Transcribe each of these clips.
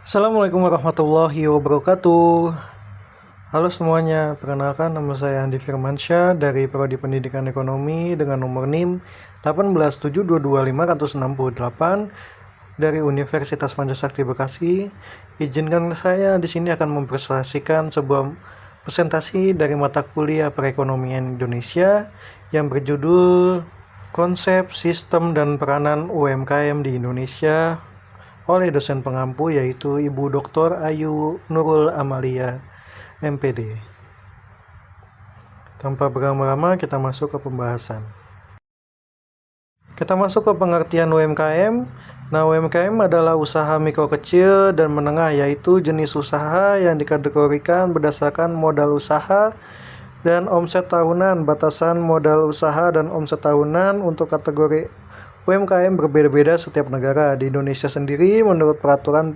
Assalamualaikum warahmatullahi wabarakatuh. Halo semuanya, perkenalkan nama saya Andi Firmansyah dari Prodi Pendidikan Ekonomi dengan nomor NIM 187222568 dari Universitas Pancasakti Bekasi. Izinkan saya di sini akan mempresentasikan sebuah presentasi dari mata kuliah Perekonomian Indonesia yang berjudul Konsep, Sistem, dan Peranan UMKM di Indonesia oleh dosen pengampu yaitu Ibu Dr. Ayu Nurul Amalia, MPD. Tanpa berlama-lama kita masuk ke pembahasan. Kita masuk ke pengertian UMKM. Nah, UMKM adalah usaha mikro kecil dan menengah, yaitu jenis usaha yang dikategorikan berdasarkan modal usaha dan omset tahunan. Batasan modal usaha dan omset tahunan untuk kategori UMKM berbeda-beda setiap negara. Di Indonesia sendiri, menurut peraturan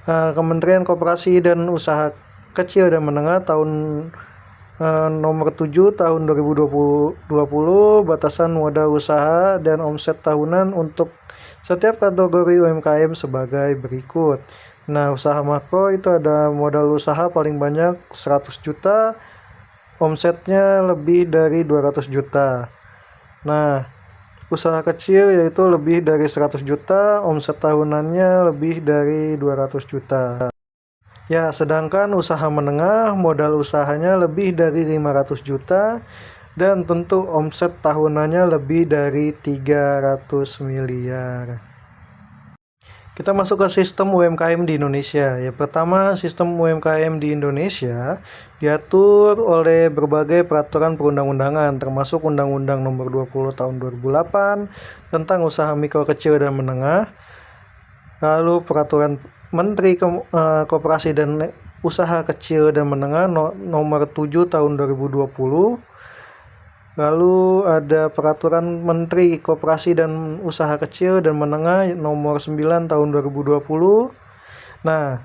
Kementerian Koperasi dan Usaha Kecil dan Menengah tahun nomor 7 tahun 2020, batasan modal usaha dan omset tahunan untuk setiap kategori UMKM sebagai berikut. Nah, usaha makro itu ada modal usaha paling banyak 100 juta, omsetnya lebih dari 200 juta. Nah, usaha kecil yaitu lebih dari 100 juta, omset tahunannya lebih dari 200 juta. Ya, sedangkan usaha menengah modal usahanya lebih dari 500 juta dan tentu omset tahunannya lebih dari 300 miliar. Kita masuk ke sistem UMKM di Indonesia. Yang pertama, sistem UMKM di Indonesia diatur oleh berbagai peraturan perundang-undangan, termasuk Undang-Undang Nomor 20 Tahun 2008 tentang usaha mikro kecil dan menengah, lalu Peraturan Menteri Koperasi dan Usaha Kecil dan Menengah Nomor 7 Tahun 2020. Lalu ada Peraturan Menteri Koperasi dan Usaha Kecil dan Menengah nomor 9 tahun 2020. Nah,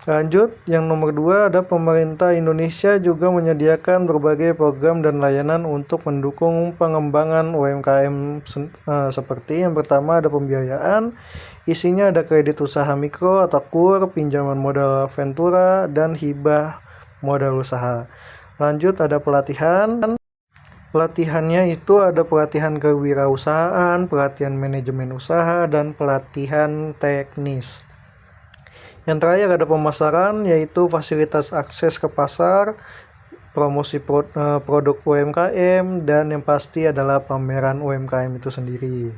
lanjut yang nomor 2 ada pemerintah Indonesia juga menyediakan berbagai program dan layanan untuk mendukung pengembangan UMKM seperti yang pertama ada pembiayaan, isinya ada kredit usaha mikro atau KUR, pinjaman modal Ventura, dan hibah modal usaha. Lanjut ada pelatihan. Pelatihannya itu ada pelatihan kewirausahaan, pelatihan manajemen usaha, dan pelatihan teknis. Yang terakhir ada pemasaran, yaitu fasilitas akses ke pasar, promosi produk UMKM, dan yang pasti adalah pameran UMKM itu sendiri.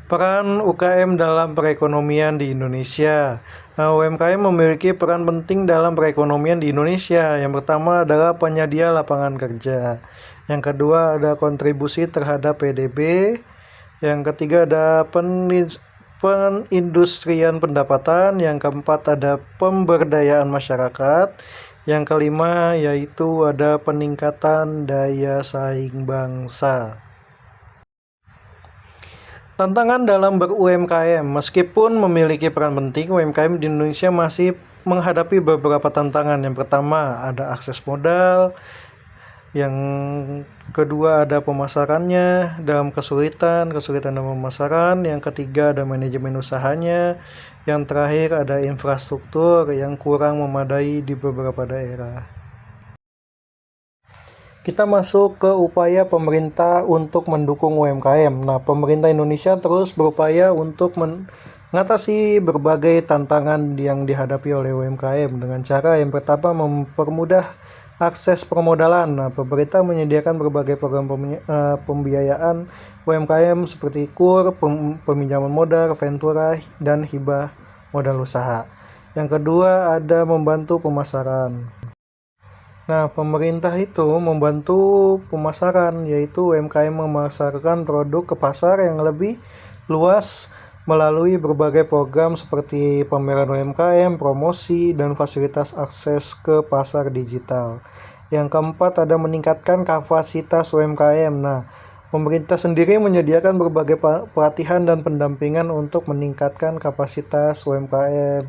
Peran UKM dalam perekonomian di Indonesia. Nah, UMKM memiliki peran penting dalam perekonomian di Indonesia. Yang pertama adalah penyedia lapangan kerja. Yang kedua ada kontribusi terhadap PDB. Yang ketiga ada penindustrian pendapatan. Yang keempat ada pemberdayaan masyarakat. Yang kelima yaitu ada peningkatan daya saing bangsa. Tantangan dalam ber-UMKM. Meskipun memiliki peran penting, UMKM di Indonesia masih menghadapi beberapa tantangan. Yang pertama ada akses modal, yang kedua ada pemasarannya dalam kesulitan dalam pemasaran, yang ketiga ada manajemen usahanya, yang terakhir ada infrastruktur yang kurang memadai di beberapa daerah. Kita masuk ke upaya pemerintah untuk mendukung UMKM. Nah, pemerintah Indonesia terus berupaya untuk mengatasi berbagai tantangan yang dihadapi oleh UMKM dengan cara yang pertama mempermudah akses permodalan. Nah, pemerintah menyediakan berbagai program pembiayaan UMKM seperti KUR, peminjaman modal, Ventura, dan hibah modal usaha. Yang kedua ada membantu pemasaran. Nah, pemerintah itu membantu pemasaran, yaitu UMKM memasarkan produk ke pasar yang lebih luas melalui berbagai program seperti pameran UMKM, promosi, dan fasilitas akses ke pasar digital. Yang keempat ada meningkatkan kapasitas UMKM. Nah, pemerintah sendiri menyediakan berbagai pelatihan dan pendampingan untuk meningkatkan kapasitas UMKM.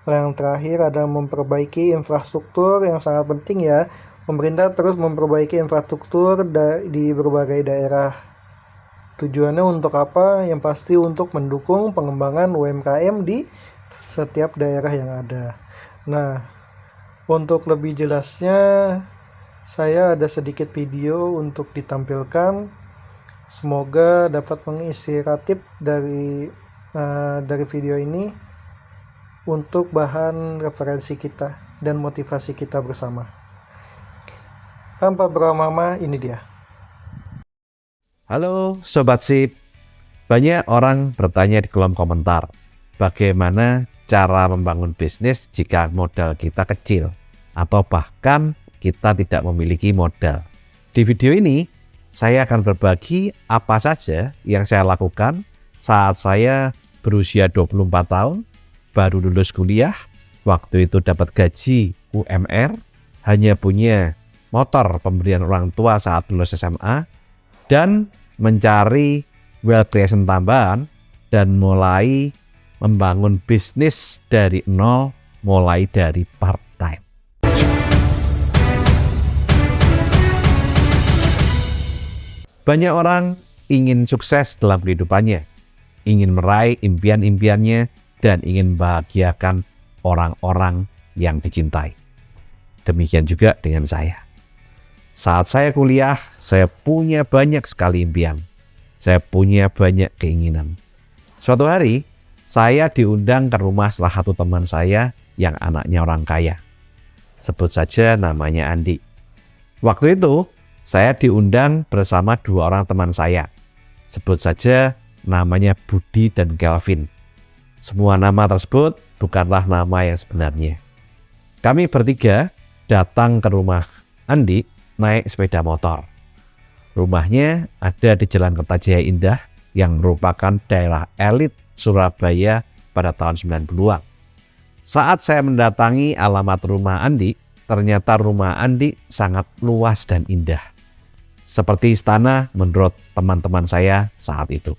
Yang terakhir ada memperbaiki infrastruktur yang sangat penting ya. Pemerintah terus memperbaiki infrastruktur di berbagai daerah Tujuannya untuk apa? Yang pasti untuk mendukung pengembangan UMKM di setiap daerah yang ada. Nah, untuk lebih jelasnya, saya ada sedikit video untuk ditampilkan. Semoga dapat menginspiratif dari video ini untuk bahan referensi kita dan motivasi kita bersama. Tanpa berlama-lama, ini dia. Halo Sobat Sip, banyak orang bertanya di kolom komentar, bagaimana cara membangun bisnis jika modal kita kecil, atau bahkan kita tidak memiliki modal. Di video ini, saya akan berbagi apa saja yang saya lakukan saat saya berusia 24 tahun, baru lulus kuliah, waktu itu dapat gaji UMR, hanya punya motor pemberian orang tua saat lulus SMA, dan mencari wealth creation tambahan dan mulai membangun bisnis dari nol, mulai dari part-time. Banyak orang ingin sukses dalam kehidupannya, ingin meraih impian-impiannya, dan ingin membahagiakan orang-orang yang dicintai. Demikian juga dengan saya. Saat saya kuliah, saya punya banyak sekali impian. Saya punya banyak keinginan. Suatu hari, saya diundang ke rumah salah satu teman saya yang anaknya orang kaya. Sebut saja namanya Andi. Waktu itu, saya diundang bersama dua orang teman saya. Sebut saja namanya Budi dan Kelvin. Semua nama tersebut bukanlah nama yang sebenarnya. Kami bertiga datang ke rumah Andi naik sepeda motor. Rumahnya ada di Jalan Kertajaya Indah yang merupakan daerah elit Surabaya pada tahun 90-an. Saat saya mendatangi alamat rumah Andi, ternyata rumah Andi sangat luas dan indah. Seperti istana menurut teman-teman saya saat itu.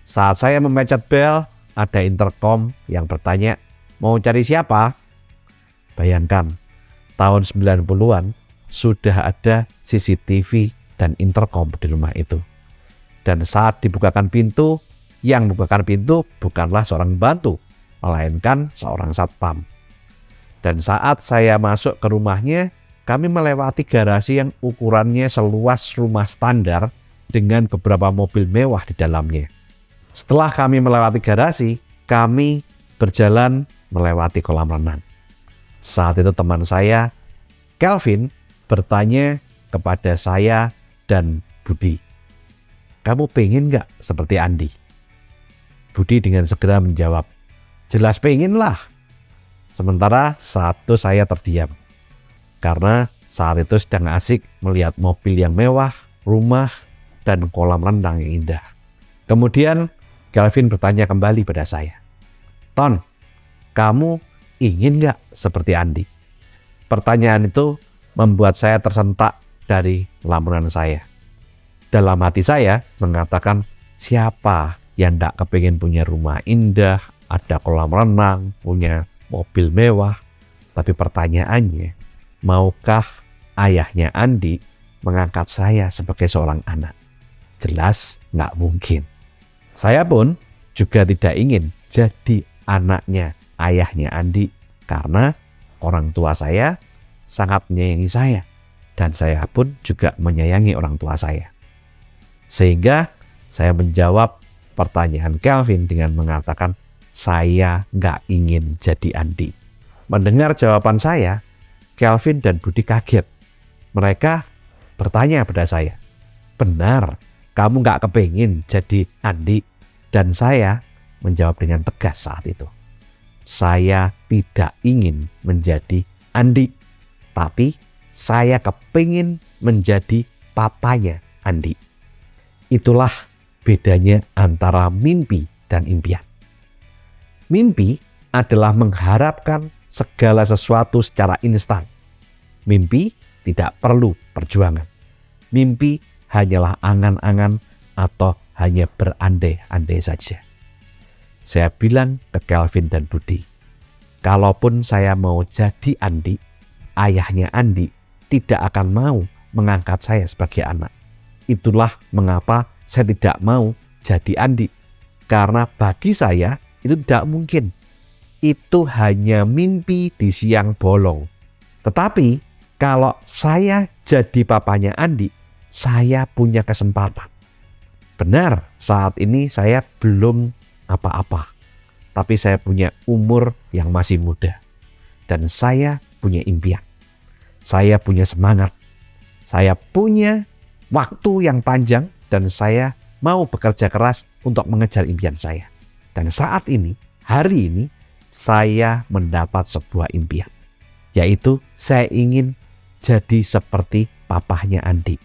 Saat saya memencet bel, ada intercom yang bertanya, "Mau cari siapa?" Bayangkan, tahun 90-an sudah ada CCTV dan intercom di rumah itu. Dan saat dibukakan pintu, yang membukakan pintu bukanlah seorang pembantu, melainkan seorang satpam. Dan saat saya masuk ke rumahnya, kami melewati garasi yang ukurannya seluas rumah standar dengan beberapa mobil mewah di dalamnya. Setelah kami melewati garasi, kami berjalan melewati kolam renang. Saat itu teman saya, Kelvin, bertanya kepada saya dan Budi, "Kamu pengen nggak seperti Andi?" Budi dengan segera menjawab, "Jelas pengen lah." Sementara saat itu saya terdiam, karena saat itu sedang asik melihat mobil yang mewah, rumah, dan kolam renang yang indah. Kemudian Kelvin bertanya kembali pada saya, "Ton, kamu ingin nggak seperti Andi?" Pertanyaan itu membuat saya tersentak dari lamunan saya. Dalam hati saya mengatakan, siapa yang tak kepingin punya rumah indah, ada kolam renang, punya mobil mewah. Tapi pertanyaannya, maukah ayahnya Andi mengangkat saya sebagai seorang anak? Jelas nggak mungkin. Saya pun juga tidak ingin jadi anaknya ayahnya Andi, karena orang tua saya sangat menyayangi saya, dan saya pun juga menyayangi orang tua saya. Sehingga saya menjawab pertanyaan Kelvin dengan mengatakan, saya nggak ingin jadi Andi. Mendengar jawaban saya, Kelvin dan Budi kaget. Mereka bertanya pada saya, "Benar, kamu nggak kepingin jadi Andi?" Dan saya menjawab dengan tegas saat itu, "Saya tidak ingin menjadi Andi. Tapi saya kepingin menjadi papanya Andi." Itulah bedanya antara mimpi dan impian. Mimpi adalah mengharapkan segala sesuatu secara instan. Mimpi tidak perlu perjuangan. Mimpi hanyalah angan-angan atau hanya berandai-andai saja. Saya bilang ke Kelvin dan Budi, kalaupun saya mau jadi Andi, ayahnya Andi tidak akan mau mengangkat saya sebagai anak. Itulah mengapa saya tidak mau jadi Andi. Karena bagi saya itu tidak mungkin. Itu hanya mimpi di siang bolong. Tetapi kalau saya jadi papanya Andi, saya punya kesempatan. Benar, saat ini saya belum apa-apa. Tapi saya punya umur yang masih muda. Dan saya punya impian. Saya punya semangat. Saya punya waktu yang panjang dan saya mau bekerja keras untuk mengejar impian saya. Dan saat ini, hari ini, saya mendapat sebuah impian. Yaitu saya ingin jadi seperti papahnya Andi.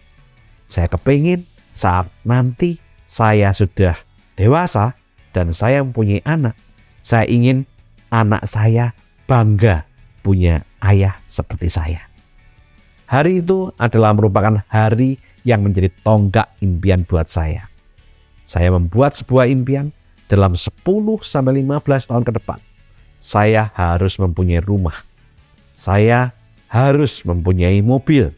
Saya kepingin saat nanti saya sudah dewasa dan saya mempunyai anak, saya ingin anak saya bangga punya ayah seperti saya. Hari itu adalah merupakan hari yang menjadi tonggak impian buat saya. Saya membuat sebuah impian dalam 10-15 tahun ke depan. Saya harus mempunyai rumah. Saya harus mempunyai mobil.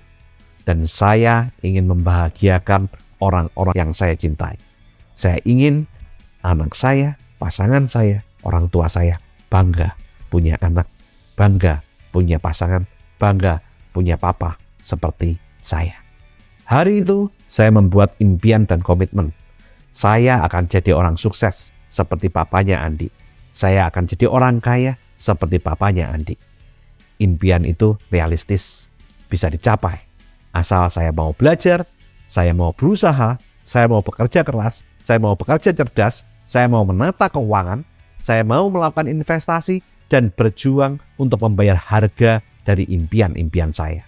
Dan saya ingin membahagiakan orang-orang yang saya cintai. Saya ingin anak saya, pasangan saya, orang tua saya bangga punya anak, bangga punya pasangan, bangga punya papa seperti saya. Hari itu saya membuat impian dan komitmen. Saya akan jadi orang sukses seperti papanya Andi. Saya akan jadi orang kaya seperti papanya Andi. Impian itu realistis, bisa dicapai. Asal saya mau belajar, saya mau berusaha, saya mau bekerja keras, saya mau bekerja cerdas, saya mau menata keuangan, saya mau melakukan investasi dan berjuang untuk membayar harga dari impian-impian saya.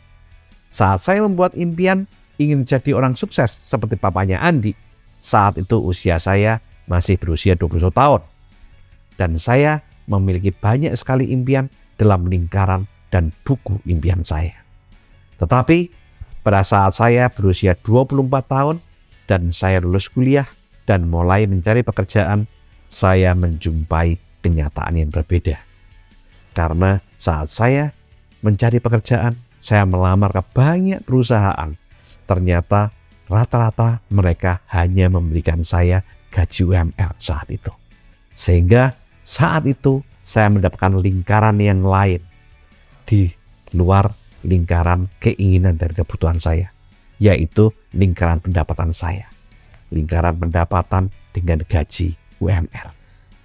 Saat saya membuat impian ingin jadi orang sukses seperti papanya Andi, saat itu usia saya masih berusia 21 tahun. Dan saya memiliki banyak sekali impian dalam lingkaran dan buku impian saya. Tetapi pada saat saya berusia 24 tahun dan saya lulus kuliah dan mulai mencari pekerjaan, saya menjumpai kenyataan yang berbeda. Karena saat saya mencari pekerjaan, saya melamar ke banyak perusahaan. Ternyata rata-rata mereka hanya memberikan saya gaji UMR saat itu. Sehingga saat itu saya mendapatkan lingkaran yang lain di luar lingkaran keinginan dan kebutuhan saya, yaitu lingkaran pendapatan saya. Lingkaran pendapatan dengan gaji UMR.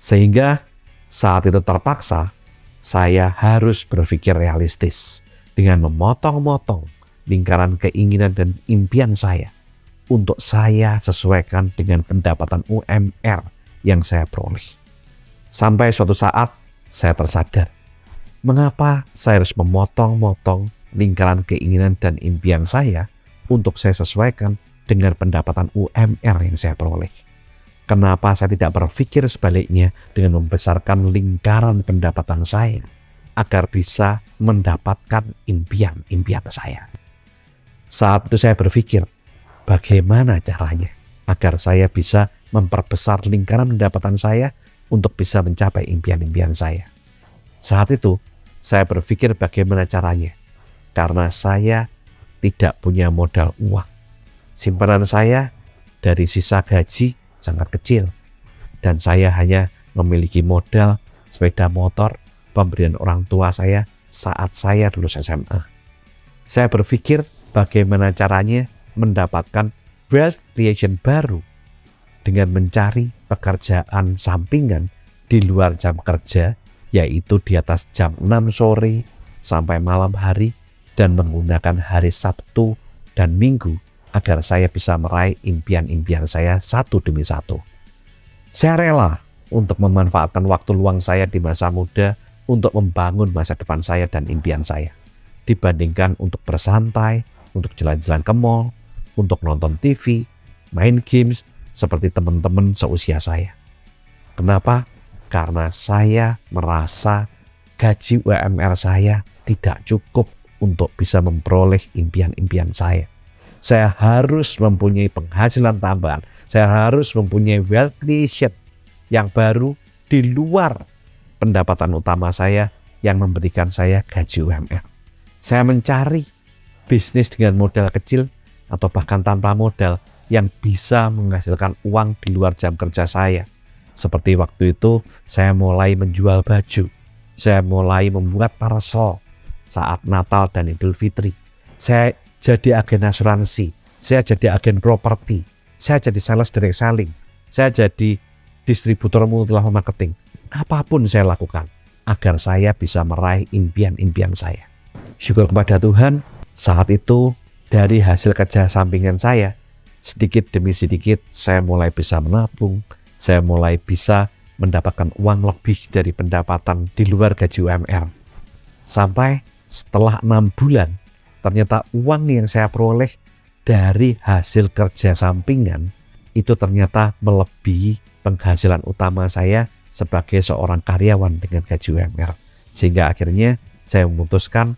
Sehingga saat itu terpaksa saya harus berpikir realistis dengan memotong-motong lingkaran keinginan dan impian saya untuk saya sesuaikan dengan pendapatan UMR yang saya peroleh. Sampai suatu saat saya tersadar, mengapa saya harus memotong-motong lingkaran keinginan dan impian saya untuk saya sesuaikan dengan pendapatan UMR yang saya peroleh. Kenapa saya tidak berpikir sebaliknya dengan membesarkan lingkaran pendapatan saya agar bisa mendapatkan impian-impian saya. Saat itu saya berpikir, bagaimana caranya agar saya bisa memperbesar lingkaran pendapatan saya untuk bisa mencapai impian-impian saya. Saat itu saya berpikir bagaimana caranya, karena saya tidak punya modal uang. Simpanan saya dari sisa gaji sangat kecil dan saya hanya memiliki modal sepeda motor pemberian orang tua saya saat saya lulus SMA. Saya berpikir bagaimana caranya mendapatkan wealth creation baru dengan mencari pekerjaan sampingan di luar jam kerja, yaitu di atas jam 6 sore sampai malam hari dan menggunakan hari Sabtu dan Minggu agar saya bisa meraih impian-impian saya satu demi satu. Saya rela untuk memanfaatkan waktu luang saya di masa muda untuk membangun masa depan saya dan impian saya, dibandingkan untuk bersantai, untuk jalan-jalan ke mall, untuk nonton TV, main games seperti teman-teman seusia saya. Kenapa? Karena saya merasa gaji UMR saya tidak cukup untuk bisa memperoleh impian-impian saya. Saya harus mempunyai penghasilan tambahan. Saya harus mempunyai wealth creation yang baru di luar pendapatan utama saya yang memberikan saya gaji UMR. Saya mencari bisnis dengan modal kecil atau bahkan tanpa modal yang bisa menghasilkan uang di luar jam kerja saya. Seperti waktu itu saya mulai menjual baju, saya mulai membuat parasol saat Natal dan Idul Fitri. Saya jadi agen asuransi, saya jadi agen properti, saya jadi sales direct selling, saya jadi distributor multilevel marketing. Apapun saya lakukan agar saya bisa meraih impian-impian saya. Syukur kepada Tuhan, saat itu dari hasil kerja sampingan saya, sedikit demi sedikit saya mulai bisa menabung, saya mulai bisa mendapatkan uang lebih dari pendapatan di luar gaji UMR. Sampai setelah 6 bulan, ternyata uang yang saya peroleh dari hasil kerja sampingan itu ternyata melebihi penghasilan utama saya sebagai seorang karyawan dengan gaji UMR. Sehingga akhirnya saya memutuskan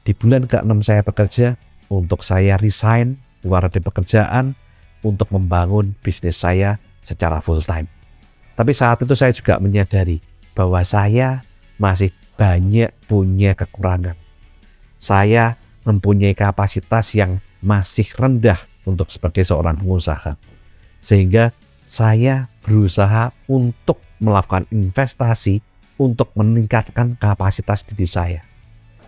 di bulan ke-6 saya bekerja untuk saya resign, keluar dari pekerjaan untuk membangun bisnis saya secara full time. Tapi saat itu saya juga menyadari bahwa saya masih banyak punya kekurangan. Saya mempunyai kapasitas yang masih rendah untuk sebagai seorang pengusaha. Sehingga saya berusaha untuk melakukan investasi untuk meningkatkan kapasitas diri saya.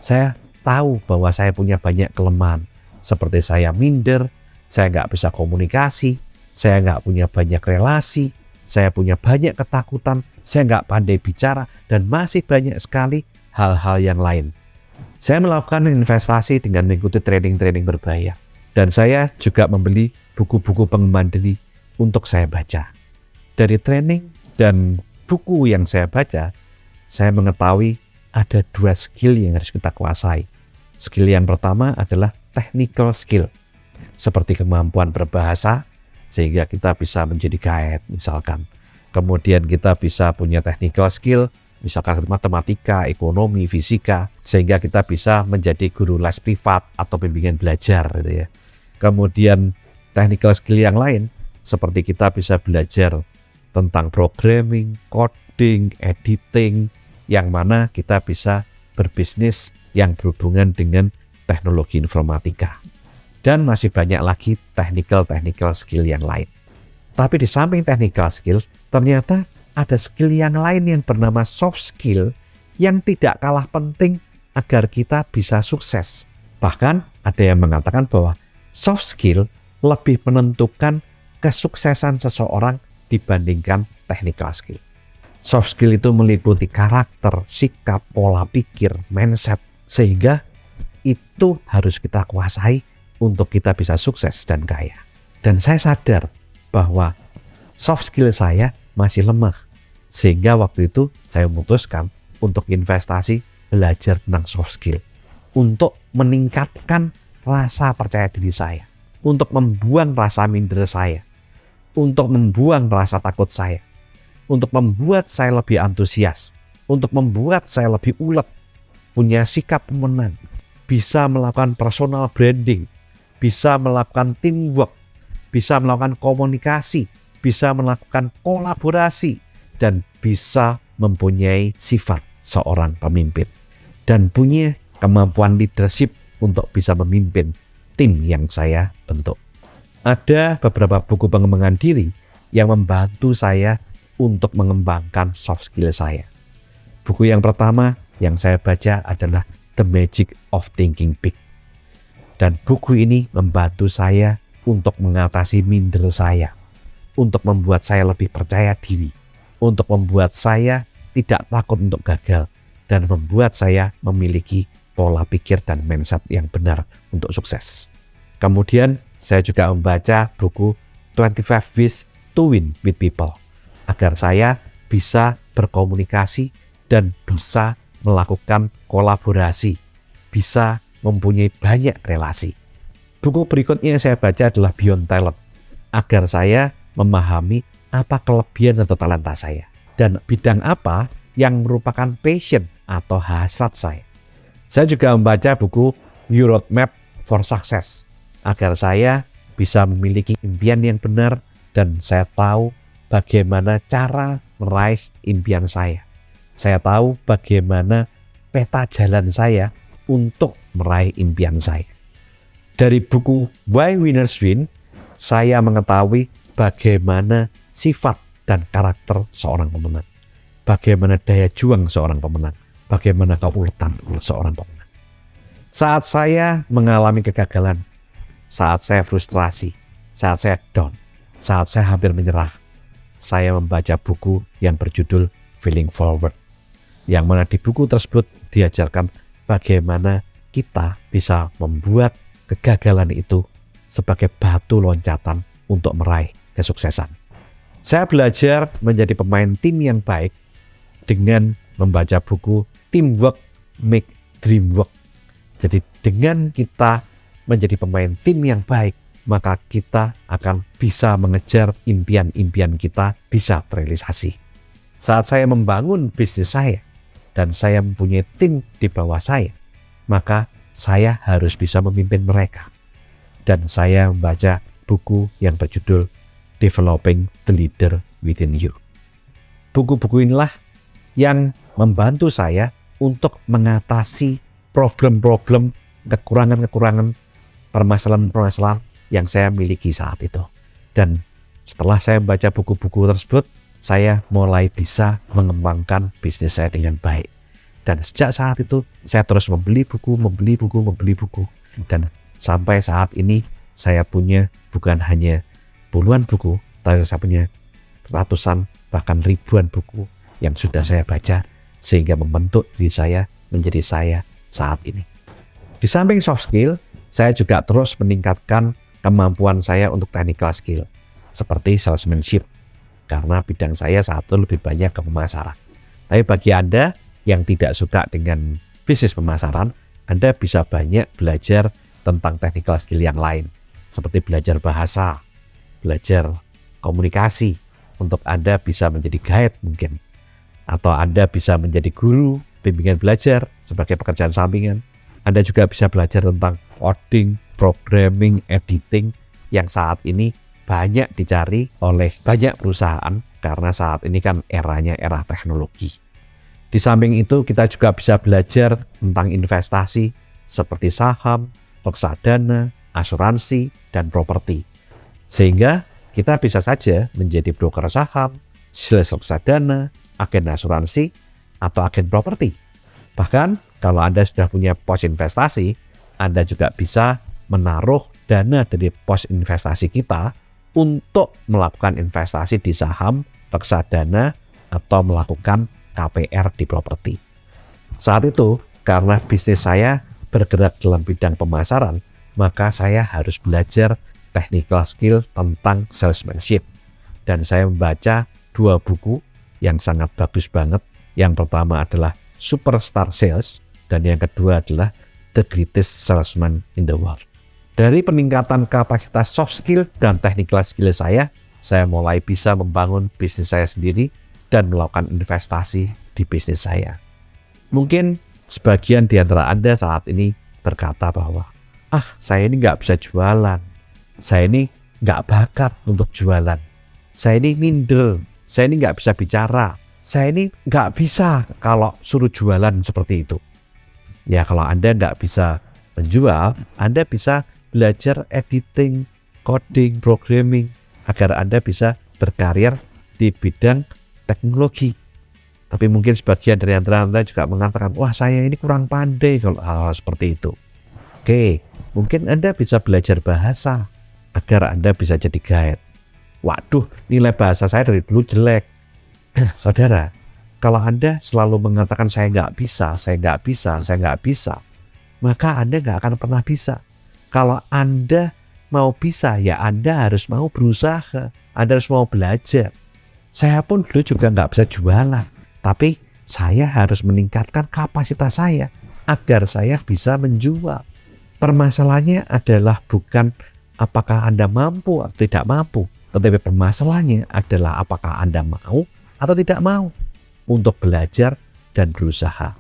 Saya tahu bahwa saya punya banyak kelemahan. Seperti saya minder, saya nggak bisa komunikasi, saya nggak punya banyak relasi, saya punya banyak ketakutan, saya nggak pandai bicara, dan masih banyak sekali hal-hal yang lain. Saya melakukan investasi dengan mengikuti training-training berbayar. Dan saya juga membeli buku-buku pengembangan diri untuk saya baca. Dari training dan buku yang saya baca, saya mengetahui ada 2 skill yang harus kita kuasai. Skill yang pertama adalah technical skill, seperti kemampuan berbahasa, sehingga kita bisa menjadi guide misalkan. Kemudian kita bisa punya technical skill, misalkan matematika, ekonomi, fisika, sehingga kita bisa menjadi guru les privat atau bimbingan belajar gitu ya. Kemudian technical skill yang lain, seperti kita bisa belajar tentang programming, coding, editing, yang mana kita bisa berbisnis yang berhubungan dengan teknologi informatika. Dan masih banyak lagi technical skill yang lain. Tapi di samping technical skill, ternyata ada skill yang lain yang bernama soft skill yang tidak kalah penting agar kita bisa sukses. Bahkan ada yang mengatakan bahwa soft skill lebih menentukan kesuksesan seseorang dibandingkan technical skill. Soft skill itu meliputi karakter, sikap, pola pikir, mindset, sehingga itu harus kita kuasai untuk kita bisa sukses dan kaya. Dan saya sadar bahwa soft skill saya masih lemah, sehingga waktu itu saya memutuskan untuk investasi belajar tentang soft skill untuk meningkatkan rasa percaya diri saya, untuk membuang rasa minder saya, untuk membuang rasa takut saya, untuk membuat saya lebih antusias, untuk membuat saya lebih ulet, punya sikap pemenang, bisa melakukan personal branding, bisa melakukan teamwork, bisa melakukan komunikasi, bisa melakukan kolaborasi, dan bisa mempunyai sifat seorang pemimpin dan punya kemampuan leadership untuk bisa memimpin tim yang saya bentuk. Ada beberapa buku pengembangan diri yang membantu saya untuk mengembangkan soft skill saya. Buku yang pertama yang saya baca adalah The Magic of Thinking Big. Dan buku ini membantu saya untuk mengatasi minder saya, untuk membuat saya lebih percaya diri, untuk membuat saya tidak takut untuk gagal, dan membuat saya memiliki pola pikir dan mindset yang benar untuk sukses. Kemudian saya juga membaca buku 25 Ways to Win with People agar saya bisa berkomunikasi dan bisa melakukan kolaborasi, bisa mempunyai banyak relasi. Buku berikutnya yang saya baca adalah Beyond Talent agar saya memahami apa kelebihan atau talenta saya dan bidang apa yang merupakan passion atau hasrat saya. Saya juga membaca buku Your Roadmap for Success agar saya bisa memiliki impian yang benar dan saya tahu bagaimana cara meraih impian saya. Saya tahu bagaimana peta jalan saya untuk meraih impian saya. Dari buku Why Winners Win, saya mengetahui bagaimana sifat dan karakter seorang pemenang, bagaimana daya juang seorang pemenang, bagaimana keuletan seorang pemenang. Saat saya mengalami kegagalan, saat saya frustrasi, saat saya down, saat saya hampir menyerah, saya membaca buku yang berjudul Feeling Forward, yang mana di buku tersebut diajarkan bagaimana kita bisa membuat kegagalan itu sebagai batu loncatan untuk meraih kesuksesan. Saya belajar menjadi pemain tim yang baik dengan membaca buku Teamwork Make Dream Work. Jadi dengan kita menjadi pemain tim yang baik, maka kita akan bisa mengejar impian-impian kita bisa terrealisasi. Saat saya membangun bisnis saya dan saya mempunyai tim di bawah saya, maka saya harus bisa memimpin mereka. Dan saya membaca buku yang berjudul Developing the Leader Within You. Buku-buku inilah yang membantu saya untuk mengatasi problem-problem, kekurangan-kekurangan, permasalahan-permasalahan yang saya miliki saat itu. Dan setelah saya membaca buku-buku tersebut, saya mulai bisa mengembangkan bisnis saya dengan baik. Dan sejak saat itu, saya terus membeli buku. Dan sampai saat ini, saya punya bukan hanya puluhan buku, tapi saya punya ratusan, bahkan ribuan buku yang sudah saya baca, sehingga membentuk diri saya menjadi saya saat ini. Di samping soft skill, saya juga terus meningkatkan kemampuan saya untuk technical skill, seperti salesmanship, karena bidang saya saat itu lebih banyak ke pemasaran. Tapi bagi Anda yang tidak suka dengan bisnis pemasaran, Anda bisa banyak belajar tentang technical skill yang lain, seperti belajar bahasa, belajar komunikasi, untuk Anda bisa menjadi guide mungkin, atau Anda bisa menjadi guru bimbingan belajar sebagai pekerjaan sampingan. Anda juga bisa belajar tentang coding, programming, editing yang saat ini banyak dicari oleh banyak perusahaan karena saat ini kan eranya era teknologi. Di samping itu kita juga bisa belajar tentang investasi seperti saham, reksadana, asuransi, dan properti. Sehingga kita bisa saja menjadi broker saham, sales reksadana, agen asuransi, atau agen properti. Bahkan kalau Anda sudah punya pos investasi, Anda juga bisa menaruh dana dari pos investasi kita untuk melakukan investasi di saham, reksadana, atau melakukan KPR di properti. Saat itu, karena bisnis saya bergerak dalam bidang pemasaran, maka saya harus belajar technical skill tentang salesmanship. Dan saya membaca 2 buku yang sangat bagus banget. Yang pertama adalah Superstar Sales, dan yang kedua adalah The Greatest Salesman in the World. Dari peningkatan kapasitas soft skill dan technical skill saya mulai bisa membangun bisnis saya sendiri dan melakukan investasi di bisnis saya. Mungkin sebagian di antara Anda saat ini berkata bahwa, saya ini nggak bisa jualan, saya ini nggak bakat untuk jualan, saya ini minder, saya ini nggak bisa bicara, saya ini nggak bisa kalau suruh jualan seperti itu. Ya, kalau Anda nggak bisa menjual, Anda bisa belajar editing, coding, programming, agar Anda bisa berkarir di bidang teknologi. Tapi mungkin sebagian dari antara Anda juga mengatakan, wah saya ini kurang pandai kalau hal-hal seperti itu. Oke, mungkin Anda bisa belajar bahasa agar Anda bisa jadi guide. Waduh, nilai bahasa saya dari dulu jelek. Saudara, kalau Anda selalu mengatakan saya nggak bisa, maka Anda nggak akan pernah bisa. Kalau Anda mau bisa, ya Anda harus mau berusaha, Anda harus mau belajar. Saya pun dulu juga nggak bisa jualan, tapi saya harus meningkatkan kapasitas saya agar saya bisa menjual. Permasalahannya adalah bukan apakah Anda mampu atau tidak mampu, tetapi permasalahannya adalah apakah Anda mau atau tidak mau untuk belajar dan berusaha.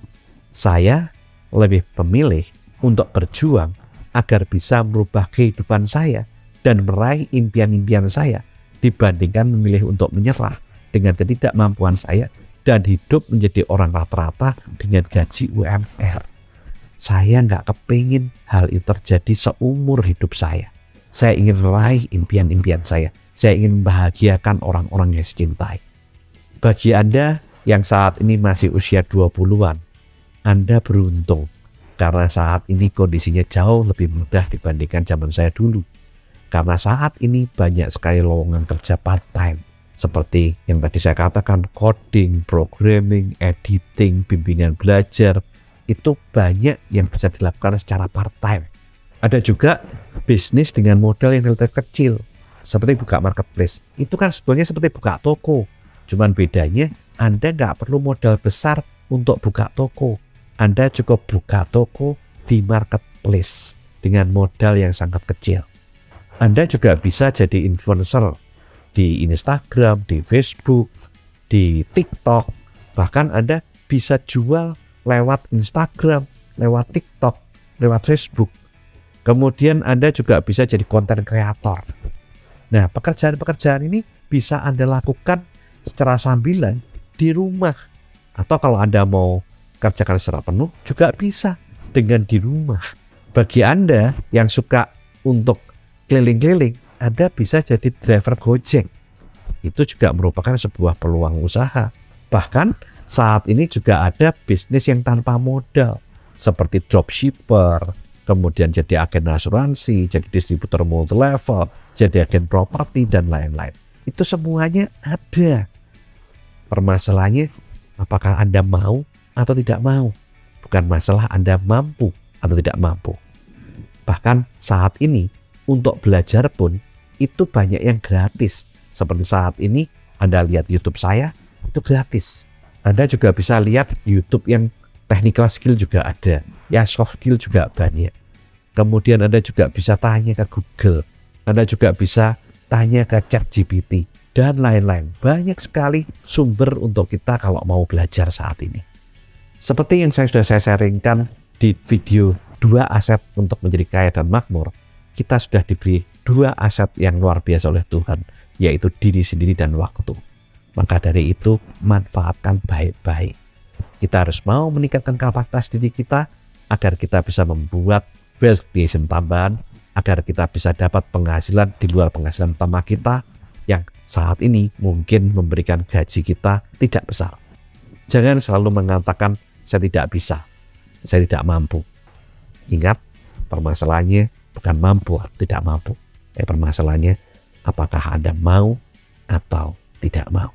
Saya lebih memilih untuk berjuang agar bisa merubah kehidupan saya dan meraih impian-impian saya dibandingkan memilih untuk menyerah dengan ketidakmampuan saya dan hidup menjadi orang rata-rata dengan gaji UMR. Saya nggak kepingin hal itu terjadi seumur hidup saya. Saya ingin meraih impian-impian saya. Saya ingin membahagiakan orang-orang yang saya cintai. Bagi Anda yang saat ini masih usia 20-an, Anda beruntung karena saat ini kondisinya jauh lebih mudah dibandingkan zaman saya dulu. Karena saat ini banyak sekali lowongan kerja part-time. Seperti yang tadi saya katakan, coding, programming, editing, bimbingan belajar. Itu banyak yang bisa dilakukan secara part-time. Ada juga bisnis dengan modal yang relatif kecil. Seperti buka marketplace. Itu kan sebetulnya seperti buka toko. Cuman bedanya Anda nggak perlu modal besar untuk buka toko. Anda cukup buka toko di marketplace dengan modal yang sangat kecil. Anda juga bisa jadi influencer di Instagram, di Facebook, di TikTok. Bahkan Anda bisa jual lewat Instagram, lewat TikTok, lewat Facebook. Kemudian Anda juga bisa jadi content creator. Nah, pekerjaan-pekerjaan ini bisa Anda lakukan secara sambilan di rumah. Atau kalau Anda mau kerjakan secara penuh, juga bisa dengan di rumah. Bagi Anda yang suka untuk keliling-keliling, Anda bisa jadi driver Gojek. Itu juga merupakan sebuah peluang usaha. Bahkan saat ini juga ada bisnis yang tanpa modal, seperti dropshipper, kemudian jadi agen asuransi, jadi distributor multi-level, jadi agen properti, dan lain-lain. Itu semuanya ada. Permasalahannya, apakah Anda mau atau tidak mau? Bukan masalah Anda mampu atau tidak mampu. Bahkan saat ini, untuk belajar pun itu banyak yang gratis. Seperti saat ini Anda lihat YouTube saya, itu gratis. Anda juga bisa lihat YouTube yang technical skill juga ada. Ya, soft skill juga banyak. Kemudian Anda juga bisa tanya ke Google. Anda juga bisa tanya ke ChatGPT dan lain-lain. Banyak sekali sumber untuk kita kalau mau belajar saat ini. Seperti yang sudah saya sharingkan di video 2 aset untuk menjadi kaya dan makmur, kita sudah diberi 2 aset yang luar biasa oleh Tuhan, yaitu diri sendiri dan waktu. Maka dari itu, manfaatkan baik-baik. Kita harus mau meningkatkan kapasitas diri kita agar kita bisa membuat wealth creation tambahan, agar kita bisa dapat penghasilan di luar penghasilan utama kita yang saat ini mungkin memberikan gaji kita tidak besar. Jangan selalu mengatakan saya tidak bisa, saya tidak mampu. Ingat, permasalahannya bukan mampu atau tidak mampu. Permasalahannya apakah Anda mau atau tidak mau.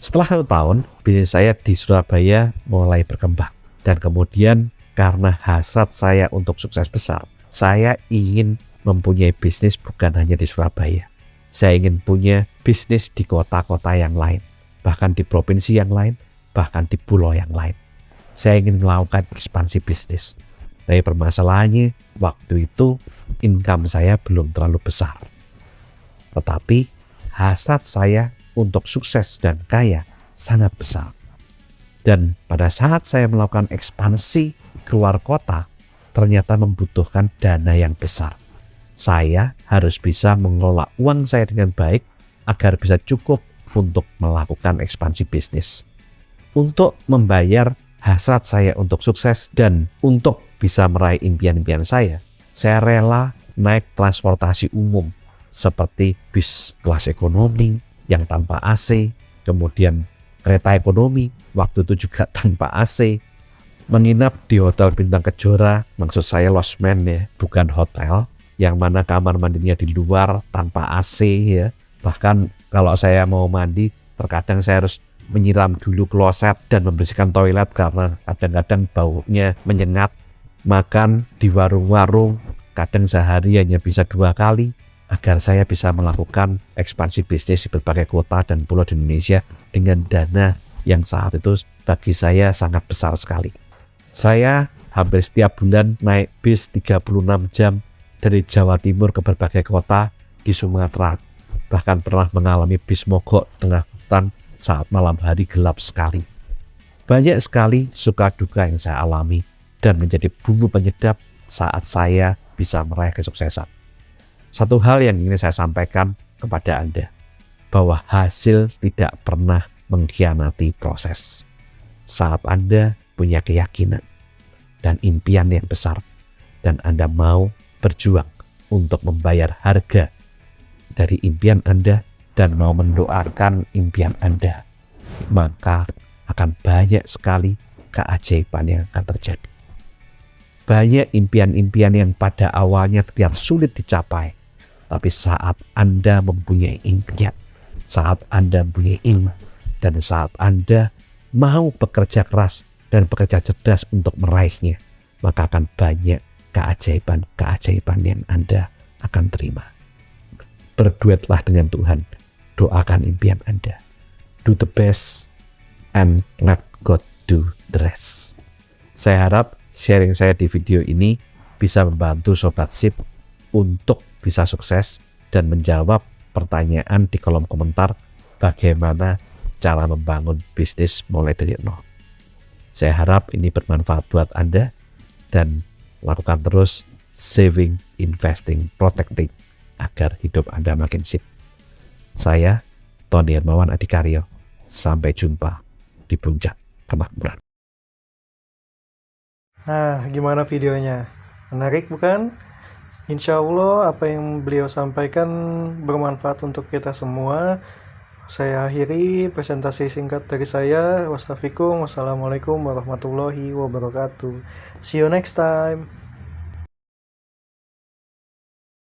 Setelah 1 tahun, bisnis saya di Surabaya mulai berkembang. Dan kemudian karena hasrat saya untuk sukses besar, saya ingin mempunyai bisnis bukan hanya di Surabaya. Saya ingin punya bisnis di kota-kota yang lain, bahkan di provinsi yang lain, bahkan di pulau yang lain. Saya ingin melakukan ekspansi bisnis. Tapi permasalahannya, waktu itu income saya belum terlalu besar. Tetapi hasrat saya untuk sukses dan kaya sangat besar. Dan pada saat saya melakukan ekspansi keluar kota, ternyata membutuhkan dana yang besar. Saya harus bisa mengelola uang saya dengan baik agar bisa cukup untuk melakukan ekspansi bisnis. Untuk membayar hasrat saya untuk sukses dan untuk bisa meraih impian-impian saya rela naik transportasi umum seperti bis kelas ekonomi yang tanpa AC, kemudian kereta ekonomi waktu itu juga tanpa AC, menginap di hotel bintang Kejora, maksud saya lodgement ya, bukan hotel, yang mana kamar mandinya di luar tanpa AC ya. Bahkan kalau saya mau mandi, terkadang saya harus menyiram dulu kloset dan membersihkan toilet karena kadang-kadang baunya menyengat. Makan di warung-warung, kadang sehari hanya bisa 2 kali, agar saya bisa melakukan ekspansi bisnis di berbagai kota dan pulau di Indonesia dengan dana yang saat itu bagi saya sangat besar sekali. Saya hampir setiap bulan naik bis 36 jam dari Jawa Timur ke berbagai kota di Sumatera. Bahkan pernah mengalami bis mogok tengah hutan saat malam hari gelap sekali. Banyak sekali suka duka yang saya alami dan menjadi bumbu penyedap saat saya bisa meraih kesuksesan. Satu hal yang ingin saya sampaikan kepada Anda, bahwa hasil tidak pernah mengkhianati proses. Saat Anda punya keyakinan dan impian yang besar, dan Anda mau berjuang untuk membayar harga dari impian Anda dan mau mendoakan impian Anda, maka akan banyak sekali keajaiban yang akan terjadi. Banyak impian-impian yang pada awalnya terlihat sulit dicapai, tapi saat Anda mempunyai impian, saat Anda mempunyai iman, dan saat Anda mau bekerja keras dan bekerja cerdas untuk meraihnya, maka akan banyak keajaiban-keajaiban yang Anda akan terima. Berduetlah dengan Tuhan, doakan impian Anda. Do the best and let God do the rest. Saya harap sharing saya di video ini bisa membantu Sobat Sip untuk bisa sukses dan menjawab pertanyaan di kolom komentar bagaimana cara membangun bisnis mulai dari nol. Saya harap ini bermanfaat buat Anda dan lakukan terus saving, investing, protecting agar hidup Anda makin sip. Saya Tony Hermawan Adikaryo. Sampai jumpa di puncak kemakmuran. Nah, gimana videonya? Menarik bukan? Insya Allah apa yang beliau sampaikan bermanfaat untuk kita semua. Saya akhiri presentasi singkat dari saya. Wassalamualaikum warahmatullahi wabarakatuh. See you next time.